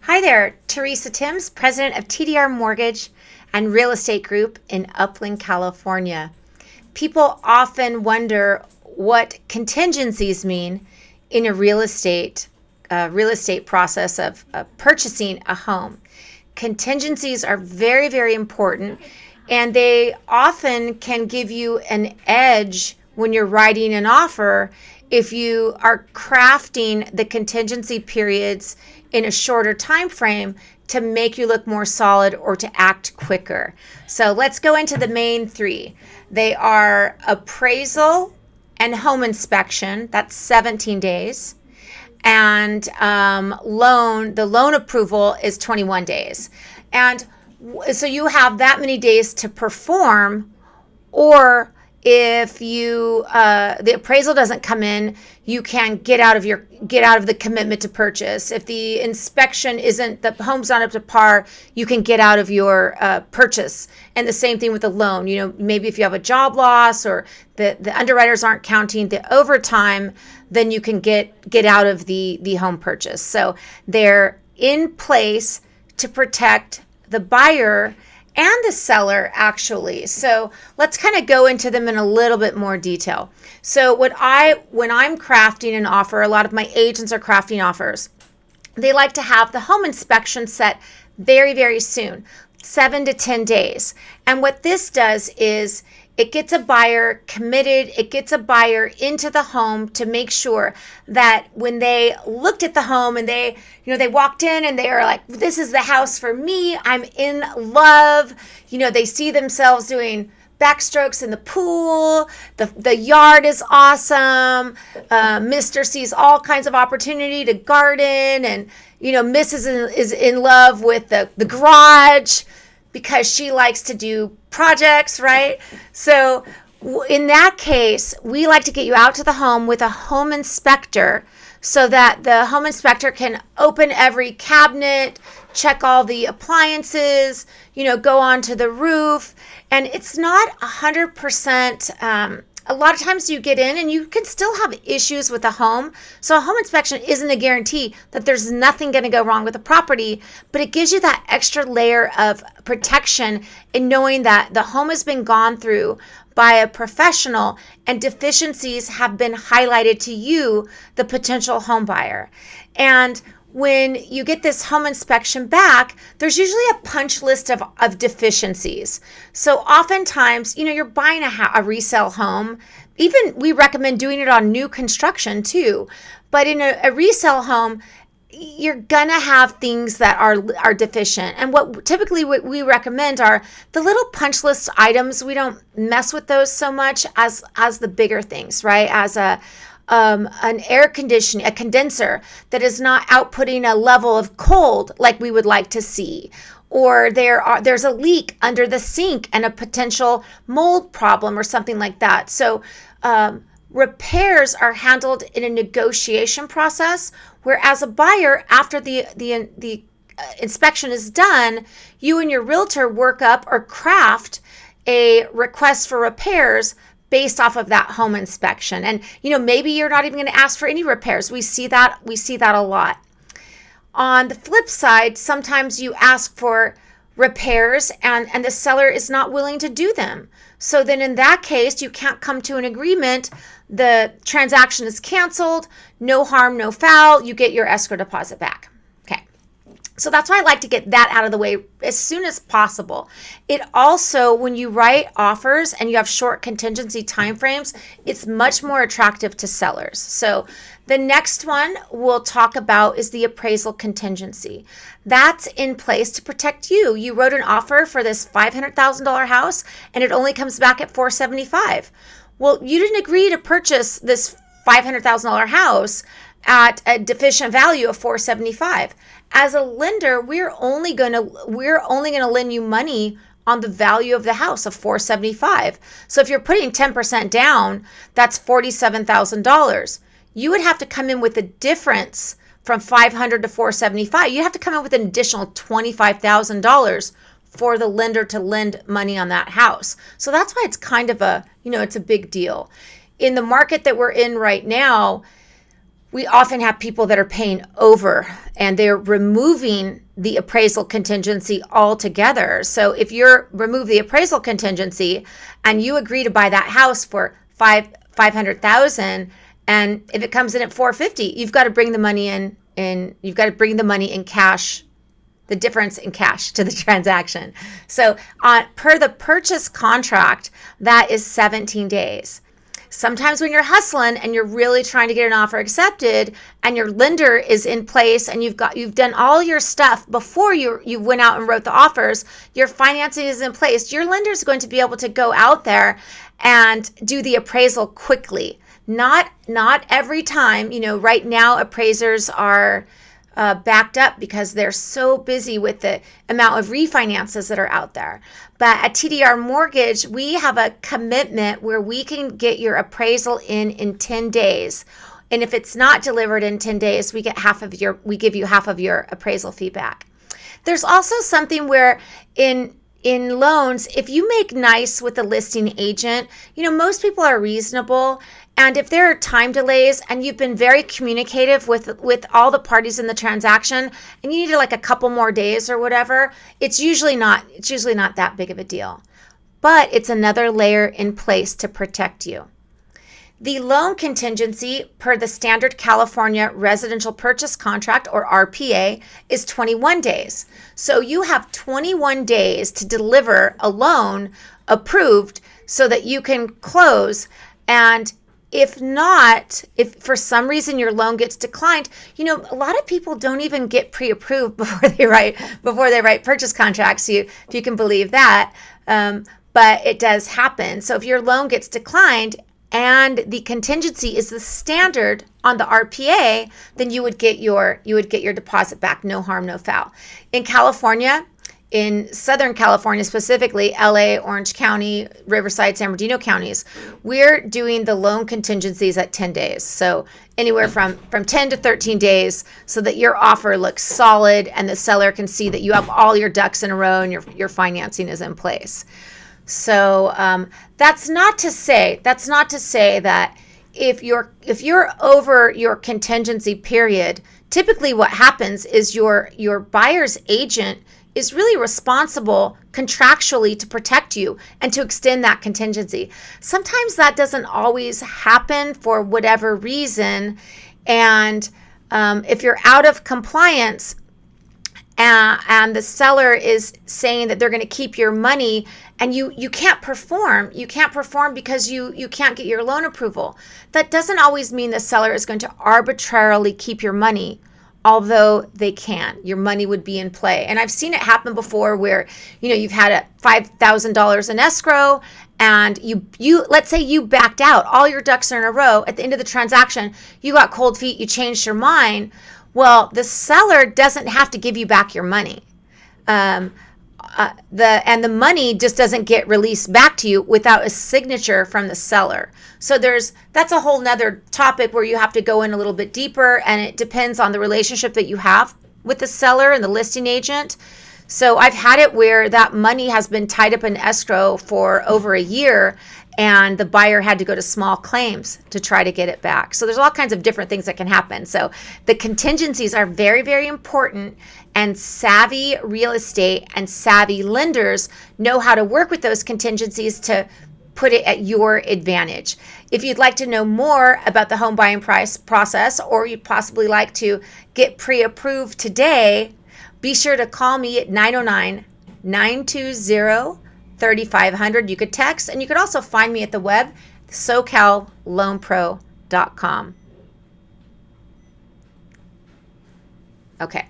Hi there, Teresa Timms, president of TDR Mortgage and Real Estate Group in Upland, California. People often wonder what contingencies mean in a real estate process of purchasing a home. Contingencies are very, very important, and they often can give you an edge when you're writing an offer if you are crafting the contingency periods in a shorter time frame to make you look more solid or to act quicker. So let's go into the main three. They are appraisal and home inspection. That's 17 days. And the loan approval is 21 days. And so you have that many days to perform, or if the appraisal doesn't come in, you can get out of the commitment to purchase. If the inspection the home's not up to par, you can get out of your purchase. And the same thing with the loan. Maybe if you have a job loss or the underwriters aren't counting the overtime, then you can get out of the home purchase. So they're in place to protect the buyer and the seller, actually. So let's kind of go into them in a little bit more detail. So when I'm crafting an offer, a lot of my agents are crafting offers. They like to have the home inspection set very, very soon, 7 to 10 days. And what this does is it gets a buyer committed. It gets a buyer into the home to make sure that when they looked at the home and they walked in and they are like, this is the house for me. I'm in love. They see themselves doing backstrokes in the pool. The yard is awesome. Mr. sees all kinds of opportunity to garden, and Mrs. is in love with the garage because she likes to do projects, right? So in that case, we like to get you out to the home with a home inspector so that the home inspector can open every cabinet, check all the appliances, go onto the roof. And it's not 100%. A lot of times you get in and you can still have issues with a home. So a home inspection isn't a guarantee that there's nothing going to go wrong with the property, but it gives you that extra layer of protection in knowing that the home has been gone through by a professional and deficiencies have been highlighted to you, the potential home buyer. And when you get this home inspection back, there's usually a punch list of deficiencies. So oftentimes, you're buying a resale home. Even we recommend doing it on new construction too. But in a resale home, you're gonna have things that are deficient. And what we recommend are the little punch list items. We don't mess with those so much as the bigger things, right? As an air conditioning, a condenser that is not outputting a level of cold like we would like to see, or there's a leak under the sink and a potential mold problem or something like that. So repairs are handled in a negotiation process, whereas a buyer, after the inspection is done, you and your realtor work up or craft a request for repairs based off of that home inspection. And maybe you're not even going to ask for any repairs. We see that a lot. On the flip side, sometimes you ask for repairs and the seller is not willing to do them. So then in that case, you can't come to an agreement. The transaction is canceled. No harm, no foul. You get your escrow deposit back. So that's why I like to get that out of the way as soon as possible. It also, when you write offers and you have short contingency timeframes, it's much more attractive to sellers. So the next one we'll talk about is the appraisal contingency. That's in place to protect you. You wrote an offer for this $500,000 house and it only comes back at $475,000. Well, you didn't agree to purchase this $500,000 house at a deficient value of $475,000. As a lender, we're only going to lend you money on the value of the house of $475,000. So if you're putting 10% down, that's $47,000. You would have to come in with the difference from $500,000 to $475,000. You have to come in with an additional $25,000 for the lender to lend money on that house. So that's why it's kind of it's a big deal. In the market that we're in right now, we often have people that are paying over and they're removing the appraisal contingency altogether. So if you remove the appraisal contingency and you agree to buy that house for 500,000, and if it comes in at 450, you've got to bring the money you've got to bring the money in cash, the difference in cash to the transaction. So per the purchase contract, that is 17 days. Sometimes when you're hustling and you're really trying to get an offer accepted and your lender is in place and you've done all your stuff before you went out and wrote the offers, your financing is in place, your lender is going to be able to go out there and do the appraisal quickly. Not every time. Right now appraisers are backed up because they're so busy with the amount of refinances that are out there. But at TDR Mortgage, we have a commitment where we can get your appraisal in 10 days. And if it's not delivered in 10 days, we give you half of your appraisal fee back. There's also something where in loans, if you make nice with the listing agent, most people are reasonable. And if there are time delays and you've been very communicative with all the parties in the transaction and you need like a couple more days or whatever, it's usually not that big of a deal. But it's another layer in place to protect you. The loan contingency per the standard California residential purchase contract, or RPA, is 21 days. So you have 21 days to deliver a loan approved so that you can close. And if not, if for some reason your loan gets declined, a lot of people don't even get pre-approved before they write purchase contracts. If you can believe that, but it does happen. So if your loan gets declined and the contingency is the standard on the RPA, then you would get your deposit back. No harm, no foul. In California, in Southern California, specifically LA, Orange County, Riverside, San Bernardino counties, we're doing the loan contingencies at 10 days. So anywhere from 10 to 13 days, so that your offer looks solid and the seller can see that you have all your ducks in a row and your financing is in place. So that's not to say that if you're over your contingency period, typically what happens is your buyer's agent is really responsible contractually to protect you and to extend that contingency. Sometimes that doesn't always happen for whatever reason. And if you're out of compliance and the seller is saying that they're going to keep your money and you can't perform because you can't get your loan approval, that doesn't always mean the seller is going to arbitrarily keep your money. Although they can, your money would be in play. And I've seen it happen before where, you've had a $5,000 in escrow and you let's say you backed out, all your ducks are in a row. At the end of the transaction, you got cold feet, you changed your mind. Well, the seller doesn't have to give you back your money. The money just doesn't get released back to you without a signature from the seller. So that's a whole nother topic where you have to go in a little bit deeper, and it depends on the relationship that you have with the seller and the listing agent. So I've had it where that money has been tied up in escrow for over a year, and the buyer had to go to small claims to try to get it back. So there's all kinds of different things that can happen. So the contingencies are very, very important, and savvy real estate and savvy lenders know how to work with those contingencies to put it at your advantage. If you'd like to know more about the home buying price process, or you'd possibly like to get pre-approved today, be sure to call me at 909-920-3500. You could text, and you could also find me at the web, SoCalLoanPro.com. Okay.